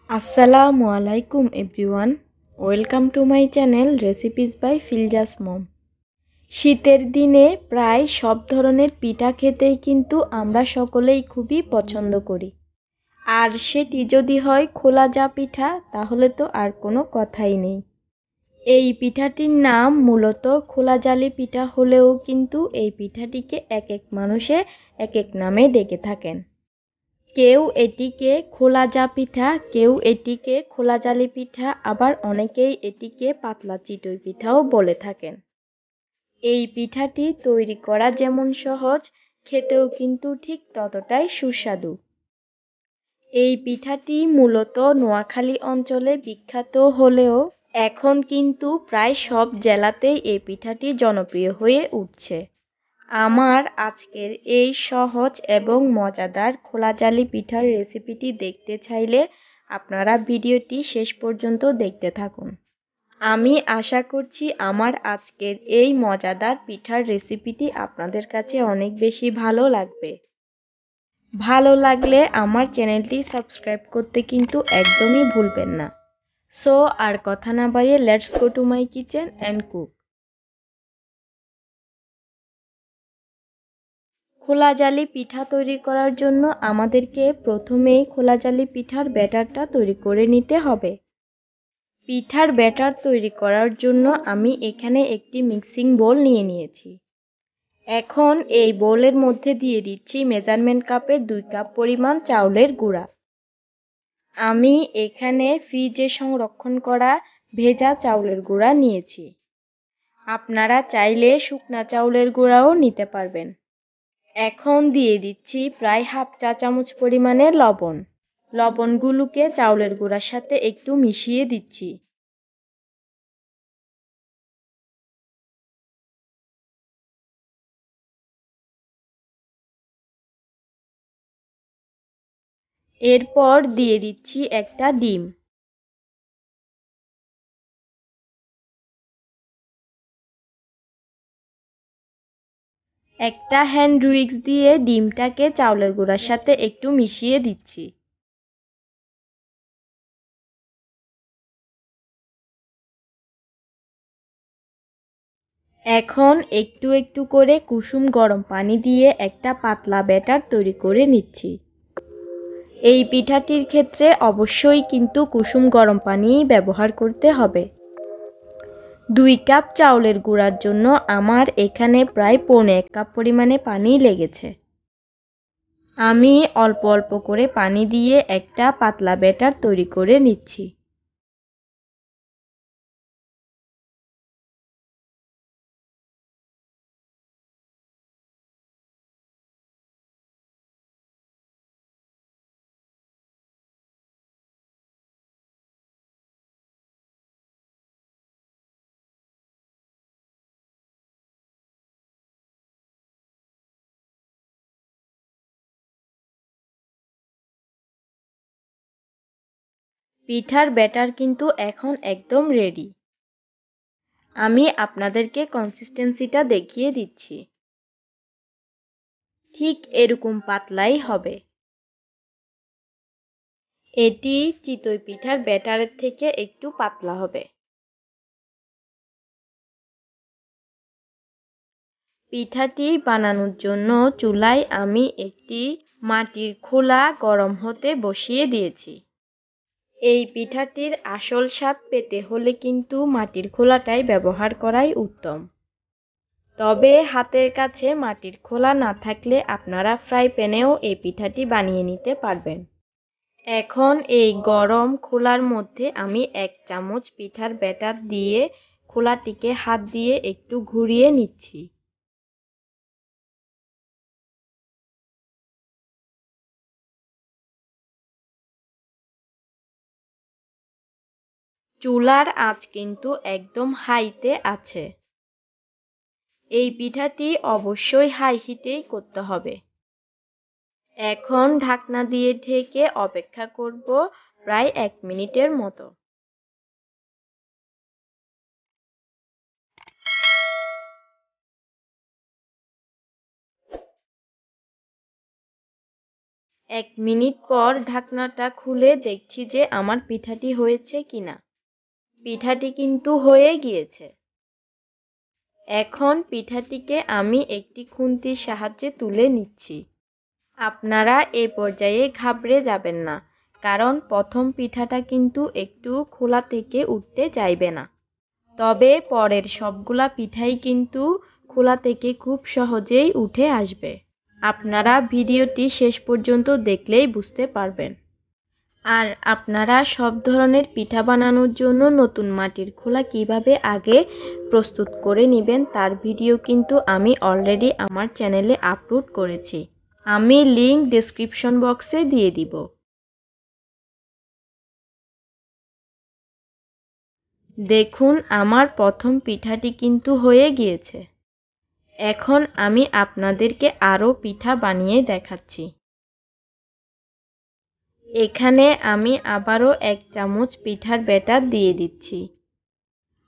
আসসালামু আলাইকুম everyone, welcome to my channel recipes by Filza's mom. শীতের দিনে প্রায় সব ধরনের পিঠা খেতেই কিন্তু আমরা সকলেই খুবই পছন্দ করি। আর সেটি যদি হয় খোলা জা পিঠা, তাহলে তো আর কোনো কথাই নেই। এই পিঠাটির নাম মূলত খোলা জালি পিঠা হলেও কিন্তু এই পিঠাটিকে এক এক মানুষে এক এক নামে ডেকে থাকেন। কেউ এটিকে খোলা জা পিঠা, কেউ এটিকে খোলা জালি পিঠা, আবার অনেকেই এটিকে পাতলা চিতই পিঠাও বলে থাকেন। এই পিঠাটি তৈরি করা যেমন সহজ, খেতেও কিন্তু ঠিক ততটাই সুস্বাদু। এই পিঠাটি মূলত নোয়াখালী অঞ্চলে বিখ্যাত হলেও এখন কিন্তু প্রায় সব জেলাতেই এই পিঠাটি জনপ্রিয় হয়ে উঠছে। আমার আজকের এই সহজ এবং মজাদার খোলা জালি পিঠার রেসিপিটি দেখতে চাইলে আপনারা ভিডিওটি শেষ পর্যন্ত দেখতে থাকুন। আমি আশা করছি আমার আজকের এই মজাদার পিঠার রেসিপিটি আপনাদের কাছে অনেক বেশি ভালো লাগবে। ভালো লাগলে আমার চ্যানেলটি সাবস্ক্রাইব করতে কিন্তু একদমই ভুলবেন না। সো আর কথা না বাড়িয়ে let's go to my kitchen and cook. খোলা জালি পিঠা তৈরি করার জন্য আমাদেরকে প্রথমেই খোলা জালি পিঠার ব্যাটারটা তৈরি করে নিতে হবে। পিঠার ব্যাটার তৈরি করার জন্য আমি এখানে একটি মিক্সিং বোল নিয়ে নিয়েছি। এখন এই বোলের মধ্যে দিয়ে দিচ্ছি মেজারমেন্ট কাপের 2 কাপ পরিমাণ চাউলের গুঁড়া। আমি এখানে ফ্রিজে সংরক্ষণ করা ভেজা চাউলের গুঁড়া নিয়েছি। আপনারা চাইলে শুকনা চাউলের গুঁড়াও নিতে পারবেন। এখন দিয়ে দিচ্ছি প্রায় হাফ চা চামচ পরিমাণে লবণ। লবণগুলোকে চাউলের গুঁড়ার সাথে একটু মিশিয়ে দিচ্ছি। এরপর দিয়ে দিচ্ছি একটা ডিম। একটা হ্যান্ড উইক্স দিয়ে ডিমটাকে চাউলের গুঁড়ার সাথে একটু মিশিয়ে দিচ্ছি। এখন একটু একটু করে কুসুম গরম পানি দিয়ে একটা পাতলা ব্যাটার তৈরি করে নিচ্ছি। এই পিঠাটির ক্ষেত্রে অবশ্যই কিন্তু কুসুম গরম পানিই ব্যবহার করতে হবে। 2 কাপ চাউলের গুঁড়ার জন্য আমার এখানে প্রায় পৌনে 1 কাপ পরিমাণে পানি লেগেছে। আমি অল্প অল্প করে পানি দিয়ে একটা পাতলা ব্যাটার তৈরি করে নিচ্ছি। পিঠার ব্যাটার কিন্তু এখন একদম রেডি। আমি আপনাদেরকে কনসিস্টেন্সিটা দেখিয়ে দিচ্ছি। ঠিক এরকম পাতলাই হবে। এটি চিতই পিঠার ব্যাটারের থেকে একটু পাতলা হবে। পিঠাটি বানানোর জন্য চুলায় আমি একটি মাটির খোলা গরম হতে বসিয়ে দিয়েছি। এই পিঠাটির আসল স্বাদ পেতে হলে কিন্তু মাটির খোলাটাই ব্যবহার করাই উত্তম। তবে হাতের কাছে মাটির খোলা না থাকলে আপনারা ফ্রাই প্যানেও এই পিঠাটি বানিয়ে নিতে পারবেন। এখন এই গরম খোলার মধ্যে আমি 1 চামচ পিঠার ব্যাটার দিয়ে খোলাটিকে হাত দিয়ে একটু ঘুরিয়ে নিচ্ছি। চুলার আঁচ কিন্তু একদম হাইতে আছে। এই পিঠাটি অবশ্যই হাই হিটেই করতে হবে। এখন ঢাকনা দিয়ে ঢেকে অপেক্ষা করব প্রায় 1 মিনিটের মতো। 1 মিনিট পর ঢাকনাটা খুলে দেখছি যে আমার পিঠাটি হয়েছে কিনা। পিঠাটি কিন্তু হয়ে গিয়েছে। এখন পিঠাটিকে আমি একটি খুন্তির সাহায্যে তুলে নিচ্ছি। আপনারা এই পর্যায়ে ঘাবড়ে যাবেন না, কারণ প্রথম পিঠাটা কিন্তু একটু খোলা থেকে উঠতে চাইবে না। তবে পরের সবগুলা পিঠাই কিন্তু খোলা থেকে খুব সহজেই উঠে আসবে। আপনারা ভিডিওটি শেষ পর্যন্ত দেখলেই বুঝতে পারবেন। আর আপনারা সব ধরনের পিঠা বানানোর জন্য নতুন মাটির খোলা কিভাবে আগে প্রস্তুত করে নেবেন তার ভিডিও কিন্তু আমি অলরেডি আমার চ্যানেলে আপলোড করেছি। আমি লিংক ডেসক্রিপশন বক্সে দিয়ে দিব। দেখুন আমার প্রথম পিঠাটি কিন্তু হয়ে গিয়েছে। এখন আমি আপনাদেরকে আরও পিঠা বানিয়ে দেখাচ্ছি। এখানে আমি আবারও 1 চামচ পিঠার ব্যাটার দিয়ে দিচ্ছি।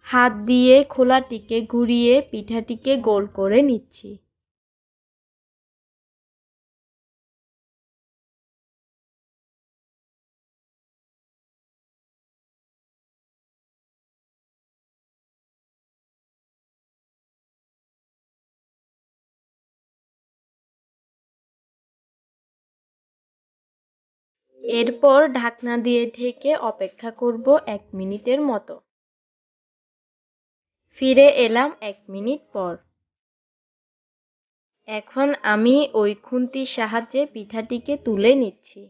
হাত দিয়ে খোলাটিকে ঘুরিয়ে পিঠাটিকে গোল করে নিচ্ছি। এরপর ঢাকনা দিয়ে ঢেকে অপেক্ষা করব 1 মিনিটের মতো। ফিরে এলাম 1 মিনিট পর। এখন আমি ওই খুন্তির সাহায্যে পিঠাটিকে তুলে নিচ্ছি।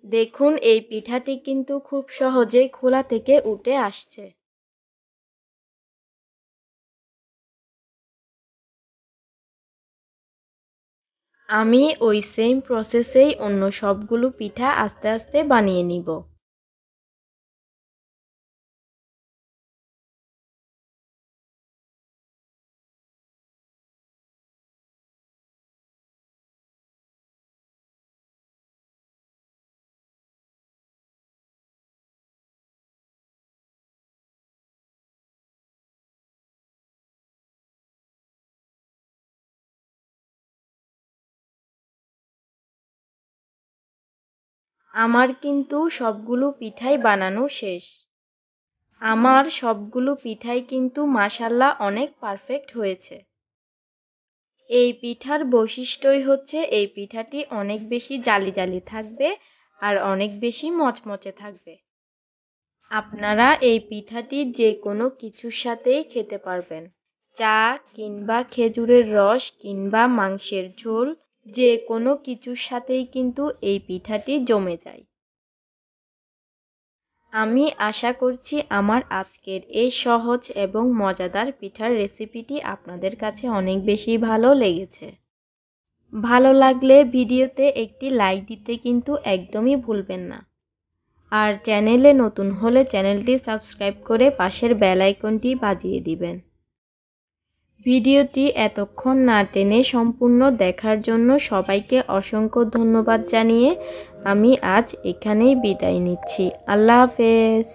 দেখুন এই পিঠাটি কিন্তু খুব সহজেই খোলা থেকে উঠে আসছে। আমি ওই সেম প্রসেসেই অন্য সবগুলো পিঠা আস্তে আস্তে বানিয়ে নিব। আমার কিন্তু সবগুলো পিঠাই বানানো শেষ। আমার সবগুলো পিঠাই কিন্তু মাশাআল্লাহ অনেক পারফেক্ট হয়েছে। এই পিঠার বৈশিষ্ট্যই হচ্ছে এই পিঠাটি অনেক বেশি জালি জালি থাকবে আর অনেক বেশি মচমচে থাকবে। আপনারা এই পিঠাটি যে কোনো কিছুর সাথেই খেতে পারবেন। চা কিংবা খেজুরের রস কিংবা মাংসের ঝোল যে কোনো কিছুর সাথেই কিন্তু এই পিঠাটি জমে যায়। আমি আশা করছি আমার আজকের এই সহজ এবং মজাদার পিঠার রেসিপিটি আপনাদের কাছে অনেক বেশি ভালো লেগেছে। ভালো লাগলে ভিডিওতে একটি লাইক দিতে কিন্তু একদমই ভুলবেন না। আর চ্যানেলে নতুন হলে চ্যানেলটি সাবস্ক্রাইব করে পাশের বেল আইকনটি বাজিয়ে দিবেন। ভিডিওটি এতক্ষণ না টেনে সম্পূর্ণ দেখার জন্য সবাইকে অসংখ্য ধন্যবাদ জানিয়ে আমি আজ এখানেই বিদায় নিচ্ছি। আল্লাহ হাফেজ।